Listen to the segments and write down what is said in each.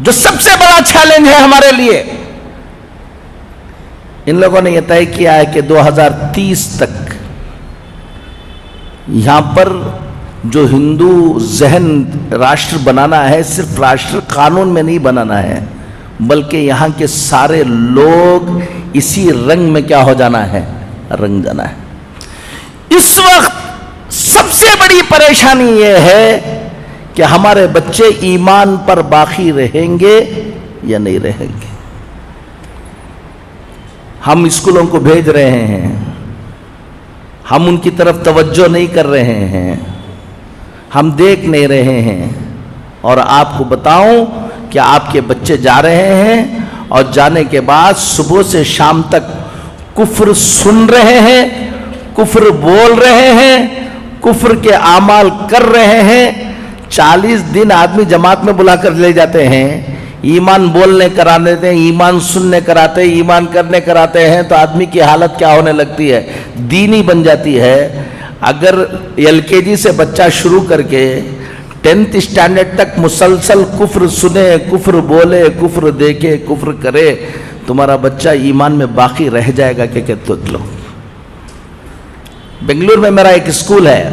جو سب سے بڑا چیلنج ہے ہمارے لیے، ان لوگوں نے یہ طے کیا ہے کہ 2030 تک یہاں پر جو ہندو ذہن راشٹر بنانا ہے، صرف راشٹر قانون میں نہیں بنانا ہے، بلکہ یہاں کے سارے لوگ اسی رنگ میں کیا ہو جانا ہے، رنگ جانا ہے۔ اس وقت سب سے بڑی پریشانی یہ ہے کہ ہمارے بچے ایمان پر باقی رہیں گے یا نہیں رہیں گے۔ ہم اسکولوں کو بھیج رہے ہیں، ہم ان کی طرف توجہ نہیں کر رہے ہیں، ہم دیکھ نہیں رہے ہیں، اور آپ کو بتاؤں کہ آپ کے بچے جا رہے ہیں اور جانے کے بعد صبح سے شام تک کفر سن رہے ہیں، کفر بول رہے ہیں، کفر کے اعمال کر رہے ہیں۔ 40 دن آدمی جماعت میں بلا کر لے جاتے ہیں، ایمان بولنے کرانے دیتے ہیں، ایمان سننے کراتے ہیں، ایمان کرنے کراتے ہیں، تو آدمی کی حالت کیا ہونے لگتی ہے، دینی بن جاتی ہے۔ اگر LKG سے بچہ شروع کر کے 10th اسٹینڈرڈ تک مسلسل کفر سنے، کفر بولے، کفر دیکھے، کفر کرے، تمہارا بچہ ایمان میں باقی رہ جائے گا کہ لو۔ بنگلور میں میرا ایک اسکول ہے،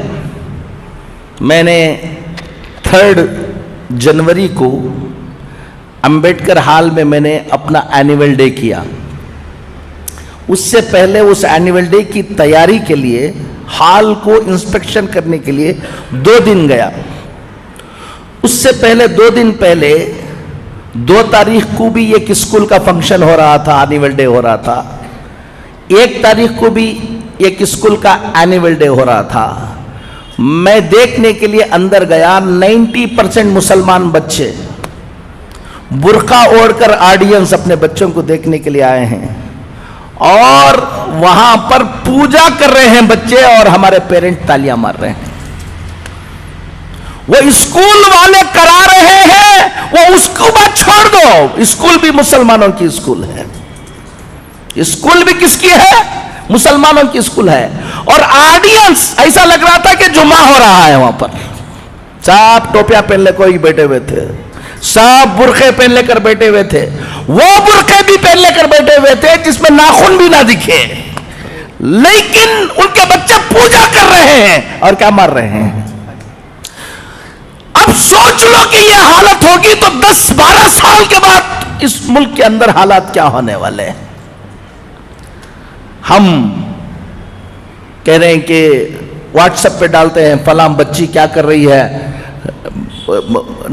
میں نے 3 جنوری کو امبیڈکر ہال میں نے اپنا اینیول ڈے کیا۔ اس سے پہلے اس اینیول ڈے کی تیاری کے لیے ہال کو انسپیکشن کرنے کے لیے 2 دن گیا۔ اس سے پہلے 2 دن پہلے 2 تاریخ کو بھی ایک اسکول کا فنکشن ہو رہا تھا، اینیول ڈے ہو رہا تھا۔ 1 تاریخ کو بھی ایک اسکول کا اینیول ڈے ہو رہا تھا۔ میں دیکھنے کے لیے اندر گیا، 90% مسلمان بچے برقع اوڑھ کر آڈینس اپنے بچوں کو دیکھنے کے لیے آئے ہیں، اور وہاں پر پوجا کر رہے ہیں بچے، اور ہمارے پیرنٹ تالیاں مار رہے ہیں۔ وہ اسکول والے کرا رہے ہیں، وہ اس کو بات چھوڑ دو، اسکول بھی مسلمانوں کی اسکول ہے، اسکول بھی کس کی ہے، مسلمانوں کی اسکول ہے۔ اور آڈینس ایسا لگ رہا تھا کہ جمعہ ہو رہا ہے، وہاں پر سب ٹوپیاں پہن لے کوئی بیٹھے ہوئے تھے، سب برقعے پہن لے کر بیٹھے ہوئے تھے، وہ برقعے بھی پہن لے کر بیٹھے ہوئے تھے جس میں ناخن بھی نہ دکھے، لیکن ان کے بچے پوجا کر رہے ہیں اور کیا مار رہے ہیں۔ اب سوچ لو کہ یہ حالت ہوگی تو 10-12 سال کے بعد اس ملک کے اندر حالات کیا ہونے والے ہیں۔ ہم کہہ رہے ہیں کہ واٹس ایپ پہ ڈالتے ہیں فلاں بچی کیا کر رہی ہے،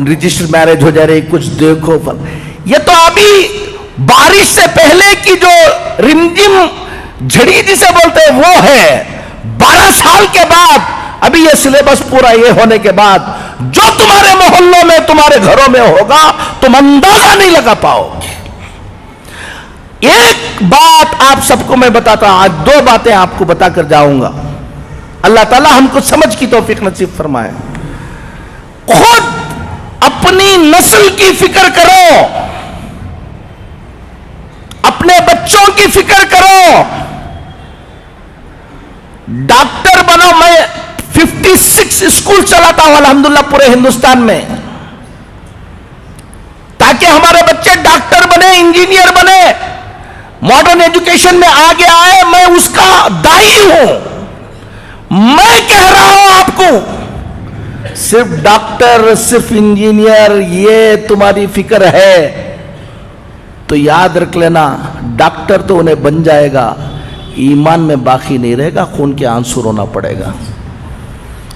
رجسٹر میرج ہو جا رہی، کچھ دیکھو۔ یہ تو ابھی بارش سے پہلے کی جو رمجم جھڑی جسے بولتے ہیں وہ ہے۔ 12 سال کے بعد ابھی یہ سلیبس پورا یہ ہونے کے بعد جو تمہارے محلوں میں تمہارے گھروں میں ہوگا تم اندازہ نہیں لگا پاؤ گے۔ ایک بات آپ سب کو میں بتاتا ہوں، آج 2 باتیں آپ کو بتا کر جاؤں گا۔ اللہ تعالی ہم کو سمجھ کی توفیق نصیب فرمائے۔ خود اپنی نسل کی فکر کرو، اپنے بچوں کی فکر کرو، ڈاکٹر بنو۔ میں 56 اسکول چلاتا ہوں الحمدللہ پورے ہندوستان میں، تاکہ ہمارے بچے ڈاکٹر بنے، انجینئر بنے، ماڈرن ایجوکیشن میں آگے آئے۔ میں اس کا داعی ہوں۔ میں کہہ رہا ہوں آپ کو، صرف ڈاکٹر، صرف انجینئر یہ تمہاری فکر ہے تو یاد رکھ لینا، ڈاکٹر تو انہیں بن جائے گا، ایمان میں باقی نہیں رہے گا، خون کے آنسو رونا پڑے گا۔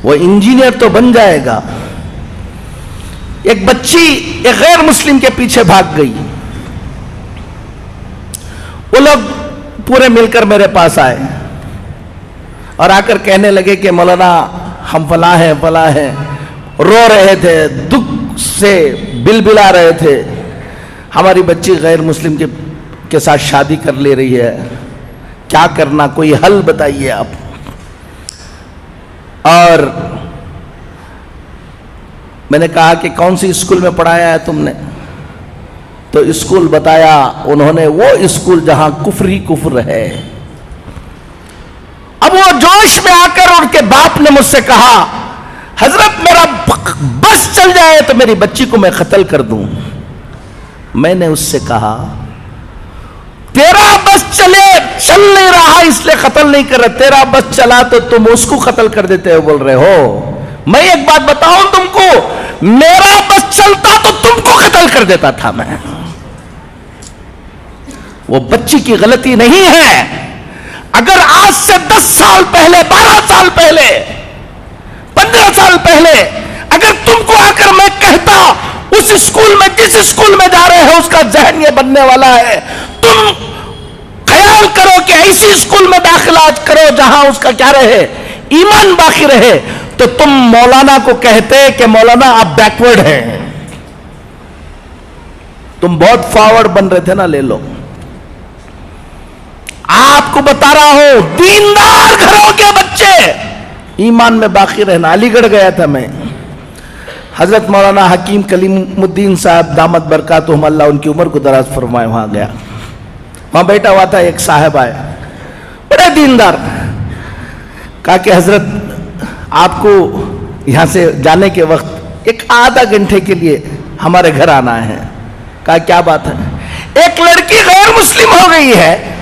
وہ انجینئر تو بن جائے گا۔ ایک بچی ایک غیر مسلم کے پیچھے بھاگ گئی، وہ لوگ پورے مل کر میرے پاس آئے اور آ کر کہنے لگے کہ مولانا ہم فلاں ہیں فلاں ہیں، رو رہے تھے، دکھ سے بلبلا رہے تھے، ہماری بچی غیر مسلم کے ساتھ شادی کر لے رہی ہے، کیا کرنا، کوئی حل بتائیے آپ۔ اور میں نے کہا کہ کون سی اسکول میں پڑھایا ہے تم نے؟ تو اسکول بتایا انہوں نے، وہ اسکول جہاں کفر ہی کفر ہے۔ اب وہ جوش میں آ کر ان کے باپ نے مجھ سے کہا، حضرت میرا بس چل جائے تو میری بچی کو میں قتل کر دوں۔ میں نے اس سے کہا تیرا بس چل نہیں رہا اس لیے قتل نہیں کر رہے, تیرا بس چلا تو تم اس کو قتل کر دیتے ہو بول رہے ہو. میں ایک بات بتاؤں تم کو, میرا بس چلتا تو تم کو قتل کر دیتا تھا میں. وہ بچی کی غلطی نہیں ہے. اگر آج سے 10 سال پہلے, 12 سال پہلے, 15 سال پہلے اگر تم کو آ کر میں کہتا اس اسکول میں, جس اسکول میں جا رہے ہو اس کا ذہن یہ بننے والا ہے, تم خیال کرو کہ ایسی اسکول میں داخلہ کرو جہاں اس کا کیا رہے, ایمان باقی رہے, تو تم مولانا کو کہتے کہ مولانا آپ بیکورڈ ہیں. تم بہت فارورڈ بن رہے تھے نا, لے لو. آپ کو بتا رہا ہوں دیندار گھروں کے بچے ایمان میں باقی رہنا. علی گڑھ گیا تھا میں, حضرت مولانا حکیم کلیم الدین صاحب دامت برکاتہم اللہ ان کی عمر کو دراز فرمائے, وہاں گیا. وہاں بیٹھا ہوا تھا, ایک صاحب آئے بڑے دیندار, کہا کہ حضرت آپ کو یہاں سے جانے کے وقت ایک آدھا گھنٹے کے لیے ہمارے گھر آنا ہے. کہا کیا بات ہے؟ ایک لڑکی غیر مسلم ہو گئی ہے,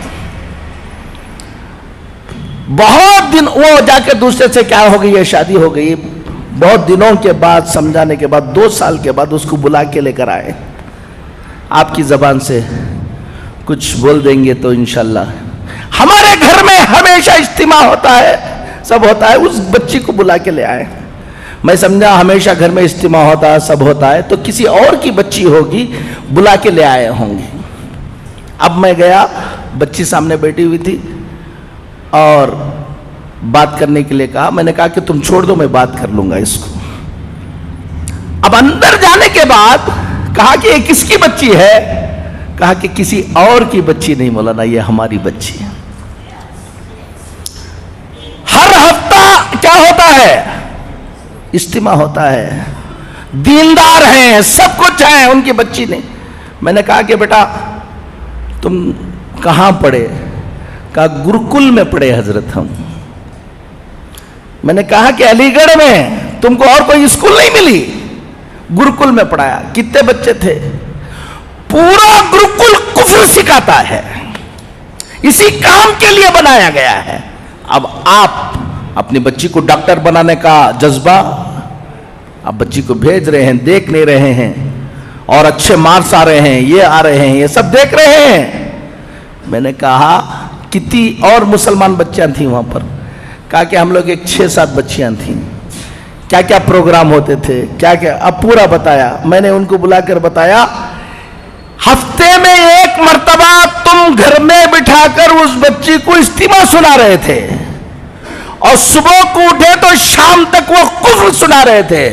بہت دن وہ جا کے دوسرے سے کیا ہو گئی ہے, شادی ہو گئی. بہت دنوں کے بعد, سمجھانے کے بعد, 2 سال کے بعد اس کو بلا کے لے کر آئے. آپ کی زبان سے کچھ بول دیں گے تو انشاءاللہ. ہمارے گھر میں ہمیشہ اجتماع ہوتا ہے, سب ہوتا ہے, اس بچی کو بلا کے لے آئے. میں سمجھا ہمیشہ گھر میں اجتماع ہوتا ہے, سب ہوتا ہے, تو کسی اور کی بچی ہوگی, بلا کے لے آئے ہوں گے. اب میں گیا, بچی سامنے بیٹھی ہوئی تھی اور بات کرنے کے لیے کہا. میں نے کہا کہ تم چھوڑ دو, میں بات کر لوں گا اس کو. اب اندر جانے کے بعد کہا کہ یہ کس کی بچی ہے؟ کہا کہ کسی اور کی بچی نہیں مولانا, یہ ہماری بچی ہے. ہر ہفتہ کیا ہوتا ہے, اجتماع ہوتا ہے, دیندار ہیں, سب کچھ ہیں, ان کی بچی نہیں. میں نے کہا کہ بیٹا تم کہاں پڑھے؟ کہا گرکل میں پڑھے حضرت ہم. میں نے کہا کہ علی گڑھ میں تم کو اور کوئی اسکول نہیں ملی؟ گرکل میں پڑھایا. کتنے بچے تھے؟ پورا گرکل کفر سکھاتا ہے, اسی کام کے لیے بنایا گیا ہے. اب آپ اپنی بچی کو ڈاکٹر بنانے کا جذبہ, آپ بچی کو بھیج رہے ہیں, دیکھ نہیں رہے ہیں, اور اچھے مارکس آ رہے ہیں, یہ آ رہے ہیں, یہ سب دیکھ رہے ہیں. میں نے کہا کتنی اور مسلمان بچیاں تھیں وہاں پر؟ کہا کہ ہم لوگ ایک 6-7 بچیاں تھیں. کیا کیا پروگرام ہوتے تھے, کیا کیا, اب پورا بتایا. میں نے ان کو بلا کر بتایا ہفتے میں 1 مرتبہ تم گھر میں بٹھا کر اس بچی کو اجتماع سنا رہے تھے, اور صبح کو اٹھے تو شام تک وہ کفر سنا رہے تھے.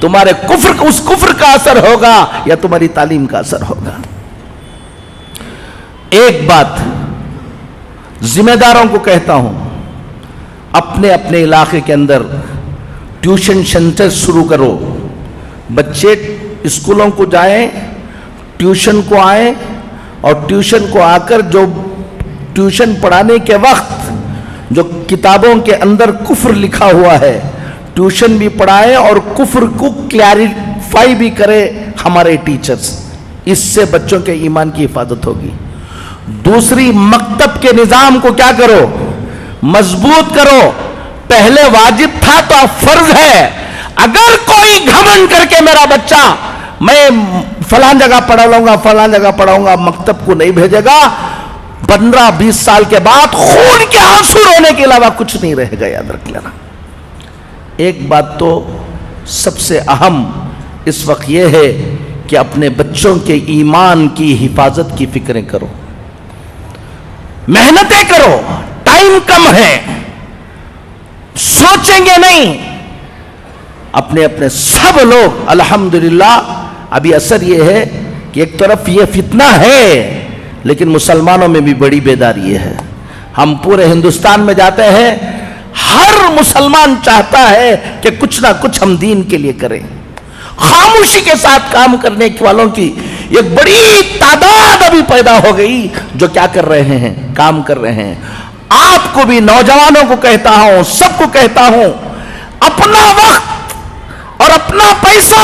تمہارے کفر, اس کفر کا اثر ہوگا یا تمہاری تعلیم کا اثر ہوگا. ایک بات ذمہ داروں کو کہتا ہوں, اپنے اپنے علاقے کے اندر ٹیوشن سینٹر شروع کرو. بچے اسکولوں کو جائیں, ٹیوشن کو آئیں, اور ٹیوشن کو آ کر جو ٹیوشن پڑھانے کے وقت جو کتابوں کے اندر کفر لکھا ہوا ہے, ٹیوشن بھی پڑھائیں اور کفر کو کلیریفائی بھی کرے ہمارے ٹیچرز. اس سے بچوں کے ایمان کی حفاظت ہوگی. دوسری, مکتب کے نظام کو کیا کرو, مضبوط کرو. پہلے واجب تھا تو اب فرض ہے. اگر کوئی گھمنڈ کر کے میرا بچہ میں فلان جگہ پڑھا لوں گا, فلان جگہ پڑھاؤں گا, مکتب کو نہیں بھیجے گا, 15-20 سال کے بعد خون کے آنسو رونے کے علاوہ کچھ نہیں رہے گا, یاد رکھ لینا. ایک بات تو سب سے اہم اس وقت یہ ہے کہ اپنے بچوں کے ایمان کی حفاظت کی فکریں کرو, محنتیں کرو. ٹائم کم ہے, سوچیں گے نہیں. اپنے اپنے سب لوگ الحمدللہ. ابھی اثر یہ ہے کہ ایک طرف یہ فتنہ ہے, لیکن مسلمانوں میں بھی بڑی بیداری یہ ہے. ہم پورے ہندوستان میں جاتے ہیں, ہر مسلمان چاہتا ہے کہ کچھ نہ کچھ ہم دین کے لیے کریں. خاموشی کے ساتھ کام کرنے والوں کی ایک بڑی تعداد ابھی پیدا ہو گئی جو کیا کر رہے ہیں, کام کر رہے ہیں. آپ کو بھی, نوجوانوں کو کہتا ہوں, سب کو کہتا ہوں, اپنا وقت اور اپنا پیسہ,